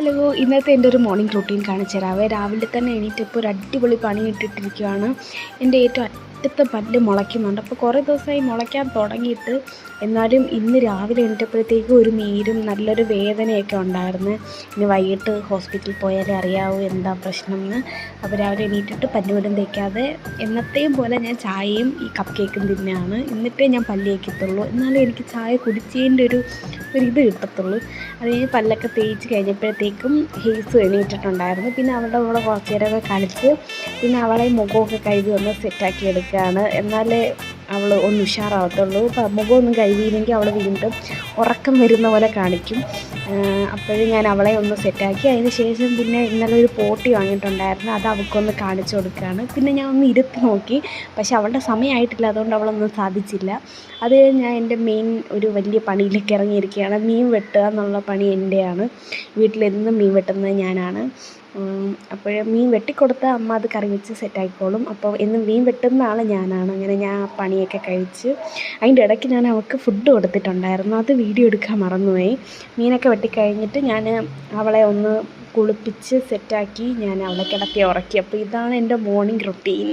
Hello, ഇന്നത്തെ എൻ്റെ ഒരു മോർണിംഗ് റൂട്ടീൻ കാണിച്ചു തരാവേ. രാവിലെ തന്നെ എണീറ്റപ്പോൾ ഒരു അടിപൊളി പണി ഇട്ടിട്ടിരിക്കുകയാണ്. എൻ്റെ ഏറ്റവും അറ്റത്തെ പല്ല് മുളയ്ക്കുന്നുണ്ട്. അപ്പോൾ കുറേ ദിവസമായി മുളയ്ക്കാൻ തുടങ്ങിയിട്ട്, എന്നാലും ഇന്ന് രാവിലെ എണീറ്റപ്പോഴത്തേക്കും ഒരു നീരും നല്ലൊരു വേദനയൊക്കെ ഉണ്ടായിരുന്നു. ഇനി വൈകിട്ട് ഹോസ്പിറ്റലിൽ പോയാലേ അറിയാവൂ എന്താ പ്രശ്നം എന്ന്. അപ്പോൾ രാവിലെ എണീറ്റിട്ട് പല്ല് പോലും തേക്കാതെ എന്നത്തെയും പോലെ ഞാൻ ചായയും ഈ കപ്പ് കേക്കും തിന്നെയാണ്. എന്നിട്ടേ ഞാൻ പല്ല് തേക്കത്തുള്ളൂ. എന്നാലും എനിക്ക് ചായ കുടിച്ചതിൻ്റെ ഒരിത് കിട്ടത്തുള്ളൂ. അത് കഴിഞ്ഞ് പല്ലൊക്കെ തേച്ച് കഴിഞ്ഞപ്പോഴത്തേക്കും ഹെയ്സ് എണീറ്റിട്ടുണ്ടായിരുന്നു. പിന്നെ അവളുടെ കൂടെ കുറച്ച് നേരമൊക്കെ കളിച്ച് പിന്നെ അവളെ മുഖമൊക്കെ കഴുകി ഒന്ന് സെറ്റാക്കി എടുക്കുകയാണ്. എന്നാലേ അവൾ ഒന്ന് ഉഷാറാവത്തുള്ളൂ. ഇപ്പം മുഖമൊന്നും കഴുകിയില്ലെങ്കിൽ അവൾ വീണ്ടും ഉറക്കം വരുന്ന പോലെ കാണിക്കും. അപ്പോഴും ഞാൻ അവളെ ഒന്ന് സെറ്റാക്കി. അതിന് ശേഷം പിന്നെ ഇന്നലെ ഒരു പോട്ടി വാങ്ങിയിട്ടുണ്ടായിരുന്നു, അത് അവൾക്കൊന്ന് കാണിച്ചു കൊടുക്കുകയാണ്. പിന്നെ ഞാൻ ഒന്ന് ഇരുത്തി നോക്കി, പക്ഷെ അവളുടെ സമയമായിട്ടില്ല, അതുകൊണ്ട് അവളൊന്നും സാധിച്ചില്ല. അത് ഞാൻ എൻ്റെ മെയിൻ ഒരു വലിയ പണിയിലേക്ക് ഇറങ്ങിയിരിക്കുകയാണ്. മീൻ വെട്ടുക എന്നുള്ള പണി എൻ്റെയാണ്. വീട്ടിലെന്നും മീൻ വെട്ടുന്നത് ഞാനാണ്. അപ്പോൾ മീൻ വെട്ടിക്കൊടുത്താൽ അമ്മ അത് കറി വെച്ച് സെറ്റാക്കിക്കോളും. അപ്പോൾ എന്നും മീൻ വെട്ടുന്ന ആൾ ഞാനാണ്. അങ്ങനെ ഞാൻ ആ പണിയൊക്കെ കഴിച്ച് അതിൻ്റെ ഇടയ്ക്ക് ഞാൻ അവൾക്ക് ഫുഡ് കൊടുത്തിട്ടുണ്ടായിരുന്നു, അത് വീഡിയോ എടുക്കാൻ മറന്നുപോയി. മീനൊക്കെ വെട്ടിക്കഴിഞ്ഞിട്ട് ഞാൻ അവളെ ഒന്ന് കുളിപ്പിച്ച് സെറ്റാക്കി ഞാൻ അവളെ കിടത്തി ഉറക്കി. അപ്പോൾ ഇതാണ് എൻ്റെ മോർണിംഗ് റൊട്ടീൻ.